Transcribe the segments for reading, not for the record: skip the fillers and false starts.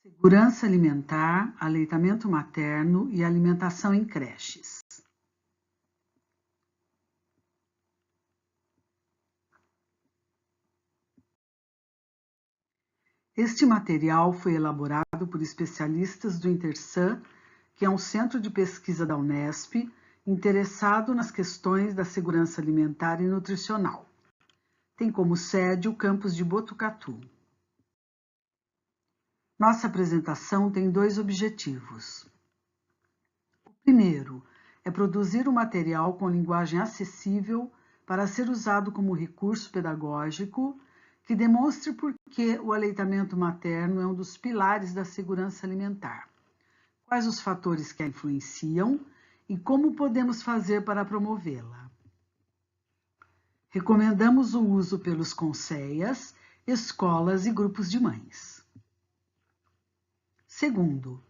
Segurança alimentar, aleitamento materno e alimentação em creches. Este material foi elaborado por especialistas do Intersan, que é um centro de pesquisa da Unesp, interessado nas questões da segurança alimentar e nutricional. Tem como sede o campus de Botucatu. Nossa apresentação tem dois objetivos. O primeiro é produzir um material com linguagem acessível para ser usado como recurso pedagógico que demonstre por que o aleitamento materno é um dos pilares da segurança alimentar, quais os fatores que a influenciam e como podemos fazer para promovê-la. Recomendamos o uso pelos CONSEAs, escolas e grupos de mães. Segundo,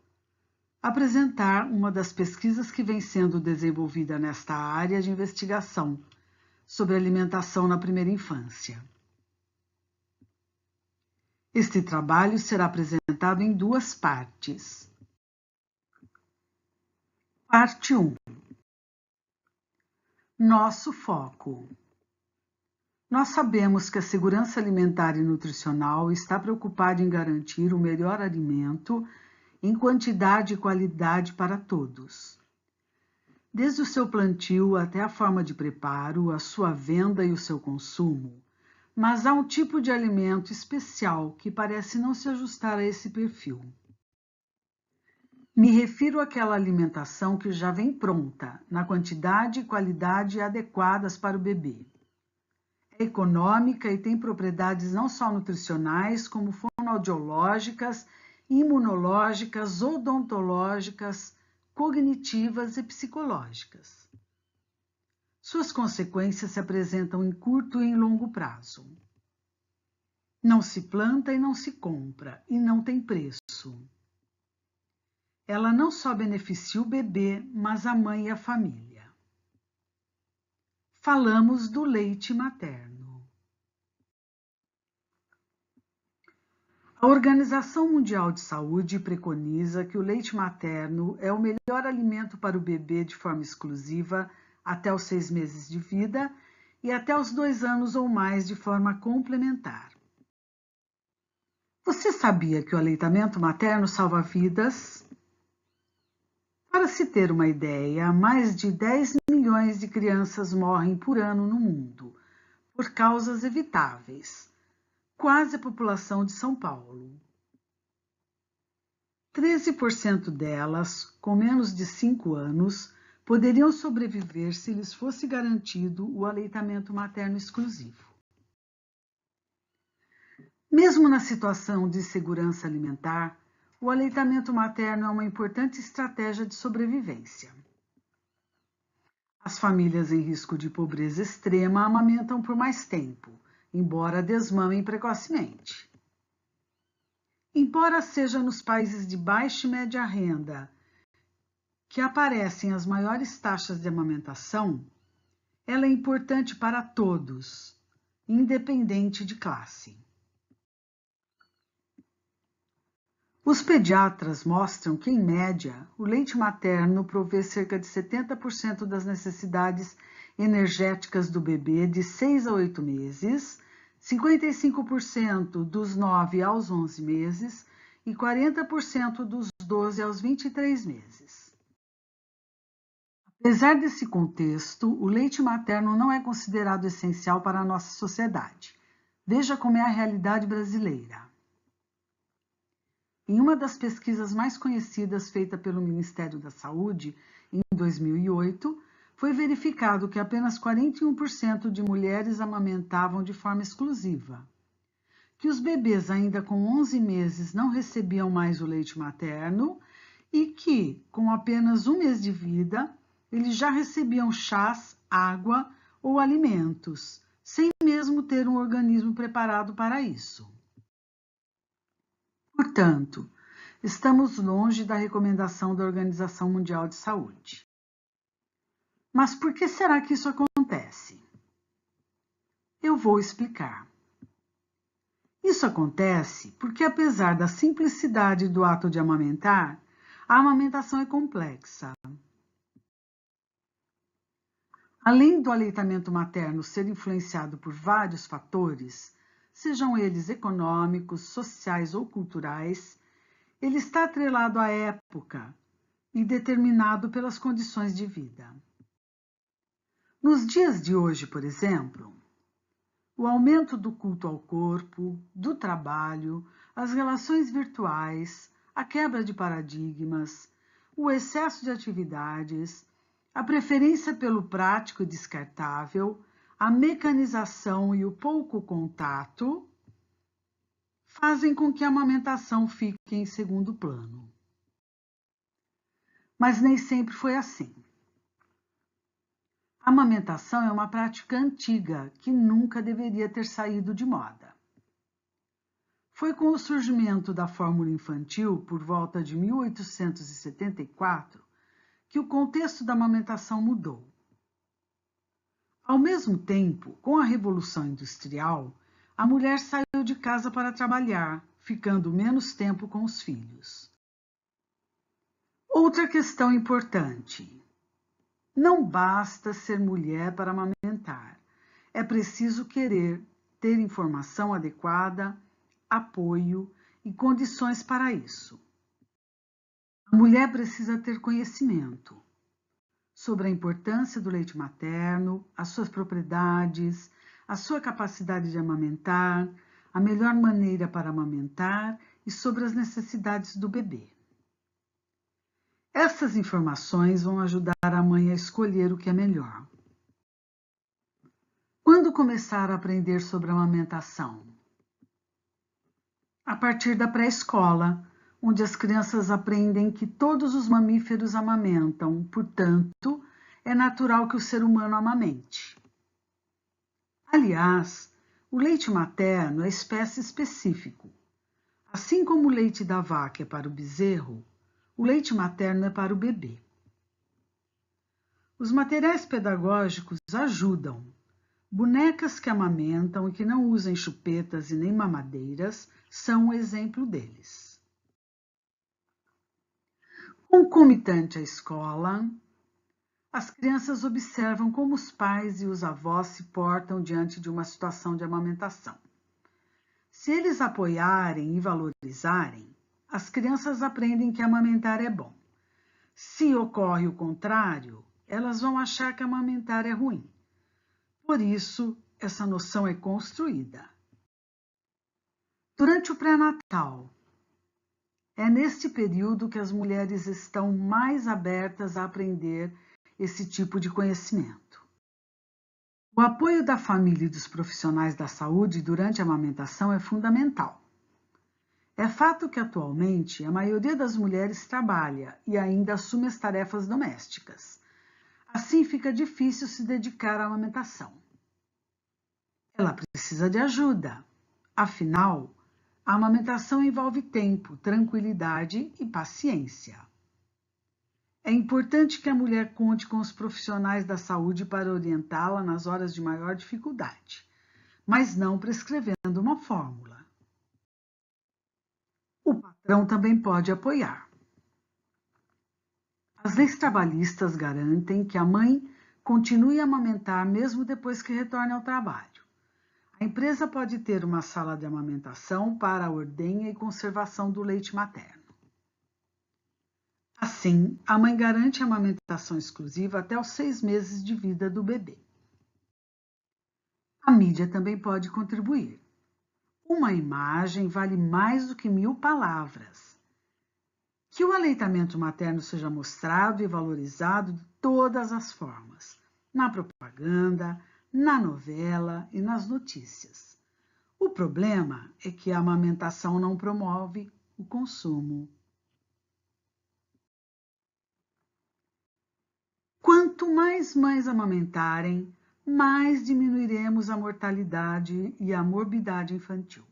apresentar uma das pesquisas que vem sendo desenvolvida nesta área de investigação sobre alimentação na primeira infância. Este trabalho será apresentado em duas partes. Parte 1. Nosso foco. Nós sabemos que a segurança alimentar e nutricional está preocupada em garantir o melhor alimento em quantidade e qualidade para todos. Desde o seu plantio até a forma de preparo, a sua venda e o seu consumo, mas há um tipo de alimento especial que parece não se ajustar a esse perfil. Me refiro àquela alimentação que já vem pronta, na quantidade e qualidade adequadas para o bebê. É econômica e tem propriedades não só nutricionais, como fonoaudiológicas, imunológicas, odontológicas, cognitivas e psicológicas. Suas consequências se apresentam em curto e em longo prazo. Não se planta e não se compra, e não tem preço. Ela não só beneficia o bebê, mas a mãe e a família. Falamos do leite materno. A Organização Mundial de Saúde preconiza que o leite materno é o melhor alimento para o bebê de forma exclusiva até os 6 meses de vida e até os 2 anos ou mais de forma complementar. Você sabia que o aleitamento materno salva vidas? Para se ter uma ideia, mais de 10 milhões de crianças morrem por ano no mundo, por causas evitáveis, quase a população de São Paulo. 13% delas, com menos de 5 anos, poderiam sobreviver se lhes fosse garantido o aleitamento materno exclusivo. Mesmo na situação de segurança alimentar, o aleitamento materno é uma importante estratégia de sobrevivência. As famílias em risco de pobreza extrema amamentam por mais tempo, embora desmamem precocemente. Embora seja nos países de baixa e média renda que aparecem as maiores taxas de amamentação, ela é importante para todos, independente de classe. Os pediatras mostram que, em média, o leite materno provê cerca de 70% das necessidades energéticas do bebê de 6 a 8 meses, 55% dos 9 aos 11 meses e 40% dos 12 aos 23 meses. Apesar desse contexto, o leite materno não é considerado essencial para a nossa sociedade. Veja como é a realidade brasileira. Em uma das pesquisas mais conhecidas feita pelo Ministério da Saúde, em 2008, foi verificado que apenas 41% de mulheres amamentavam de forma exclusiva, que os bebês ainda com 11 meses não recebiam mais o leite materno e que, com apenas 1 mês de vida, eles já recebiam chás, água ou alimentos, sem mesmo ter um organismo preparado para isso. Portanto, estamos longe da recomendação da Organização Mundial de Saúde. Mas por que será que isso acontece? Eu vou explicar. Isso acontece porque, apesar da simplicidade do ato de amamentar, a amamentação é complexa. Além do aleitamento materno ser influenciado por vários fatores, sejam eles econômicos, sociais ou culturais, ele está atrelado à época e determinado pelas condições de vida. Nos dias de hoje, por exemplo, o aumento do culto ao corpo, do trabalho, as relações virtuais, a quebra de paradigmas, o excesso de atividades, a preferência pelo prático e descartável, a mecanização e o pouco contato fazem com que a amamentação fique em segundo plano. Mas nem sempre foi assim. A amamentação é uma prática antiga que nunca deveria ter saído de moda. Foi com o surgimento da fórmula infantil, por volta de 1874, que o contexto da amamentação mudou. Ao mesmo tempo, com a Revolução Industrial, a mulher saiu de casa para trabalhar, ficando menos tempo com os filhos. Outra questão importante. Não basta ser mulher para amamentar. É preciso querer ter informação adequada, apoio e condições para isso. A mulher precisa ter conhecimento sobre a importância do leite materno, as suas propriedades, a sua capacidade de amamentar, a melhor maneira para amamentar e sobre as necessidades do bebê. Essas informações vão ajudar a mãe a escolher o que é melhor. Quando começar a aprender sobre a amamentação? A partir da pré-escola, onde as crianças aprendem que todos os mamíferos amamentam, portanto, é natural que o ser humano amamente. Aliás, o leite materno é espécie específico. Assim como o leite da vaca é para o bezerro, o leite materno é para o bebê. Os materiais pedagógicos ajudam. Bonecas que amamentam e que não usam chupetas e nem mamadeiras são um exemplo deles. Concomitante à escola, as crianças observam como os pais e os avós se portam diante de uma situação de amamentação. Se eles apoiarem e valorizarem, as crianças aprendem que amamentar é bom. Se ocorre o contrário, elas vão achar que amamentar é ruim. Por isso, essa noção é construída. Durante o pré-natal, é neste período que as mulheres estão mais abertas a aprender esse tipo de conhecimento. O apoio da família e dos profissionais da saúde durante a amamentação é fundamental. É fato que atualmente a maioria das mulheres trabalha e ainda assume as tarefas domésticas. Assim fica difícil se dedicar à amamentação. Ela precisa de ajuda. Afinal, a amamentação envolve tempo, tranquilidade e paciência. É importante que a mulher conte com os profissionais da saúde para orientá-la nas horas de maior dificuldade, mas não prescrevendo uma fórmula. O patrão também pode apoiar. As leis trabalhistas garantem que a mãe continue a amamentar mesmo depois que retorne ao trabalho. A empresa pode ter uma sala de amamentação para a ordenha e conservação do leite materno. Assim, a mãe garante a amamentação exclusiva até os 6 meses de vida do bebê. A mídia também pode contribuir. Uma imagem vale mais do que 1000 palavras. Que o aleitamento materno seja mostrado e valorizado de todas as formas, na propaganda, na novela e nas notícias. O problema é que a amamentação não promove o consumo. Quanto mais mães amamentarem, mais diminuiremos a mortalidade e a morbidade infantil.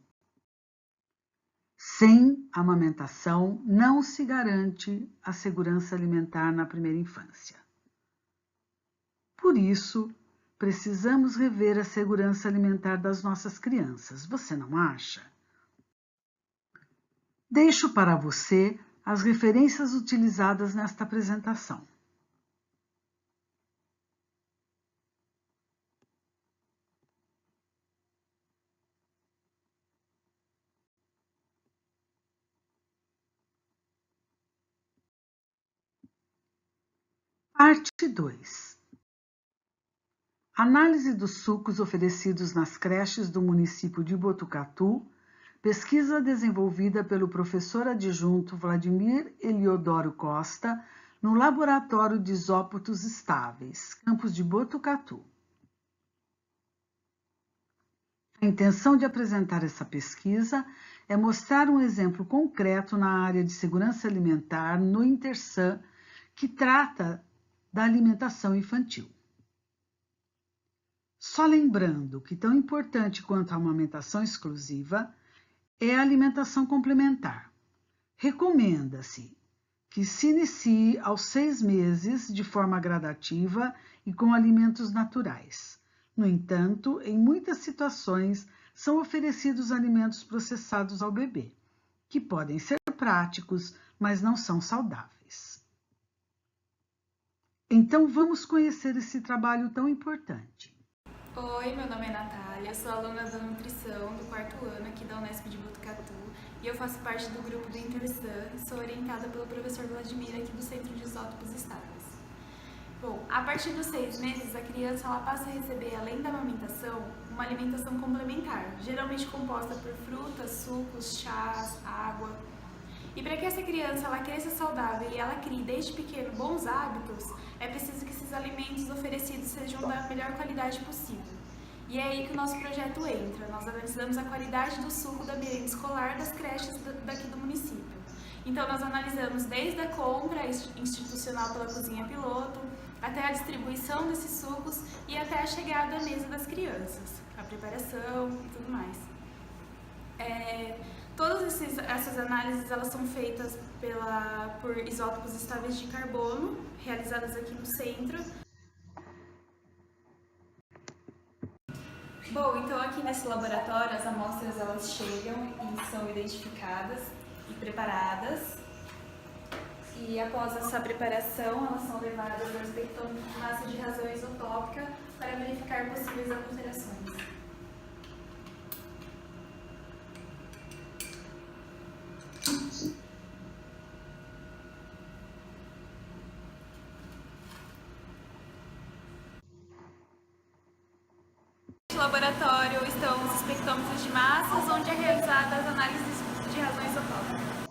Sem amamentação, não se garante a segurança alimentar na primeira infância. Por isso, precisamos rever a segurança alimentar das nossas crianças, você não acha? Deixo para você as referências utilizadas nesta apresentação. Parte 2. Análise dos sucos oferecidos nas creches do município de Botucatu, pesquisa desenvolvida pelo professor adjunto Vladimir Eliodoro Costa, no Laboratório de Isópotos Estáveis, campus de Botucatu. A intenção de apresentar essa pesquisa é mostrar um exemplo concreto na área de segurança alimentar no Intersan, que trata da alimentação infantil. Só lembrando que tão importante quanto a amamentação exclusiva é a alimentação complementar. Recomenda-se que se inicie aos 6 meses de forma gradativa e com alimentos naturais. No entanto, em muitas situações, são oferecidos alimentos processados ao bebê, que podem ser práticos, mas não são saudáveis. Então, vamos conhecer esse trabalho tão importante. Oi, meu nome é Natália, sou aluna da nutrição do 4º ano aqui da Unesp de Botucatu e eu faço parte do grupo do Intersan e sou orientada pelo professor Vladimir aqui do Centro de Isótopos Estáveis. Bom, a partir dos 6 meses, a criança ela passa a receber, além da amamentação, uma alimentação complementar, geralmente composta por frutas, sucos, chás, água. E para que essa criança ela cresça saudável e ela crie desde pequeno bons hábitos, é preciso que esses alimentos oferecidos sejam da melhor qualidade possível. E é aí que o nosso projeto entra. Nós analisamos a qualidade do suco da merenda escolar das creches daqui do município. Então nós analisamos desde a compra institucional pela cozinha piloto, até a distribuição desses sucos e até a chegada à mesa das crianças, a preparação e tudo mais. Todas essas análises elas são feitas por isótopos estáveis de carbono, realizadas aqui no centro. Bom, então aqui nesse laboratório as amostras elas chegam e são identificadas e preparadas. E após essa preparação, elas são levadas ao espectrômetro de massa de razão isotópica para verificar possíveis alterações. No laboratório estão os espectrômetros de massas, onde é realizada as análises de razão isotópica.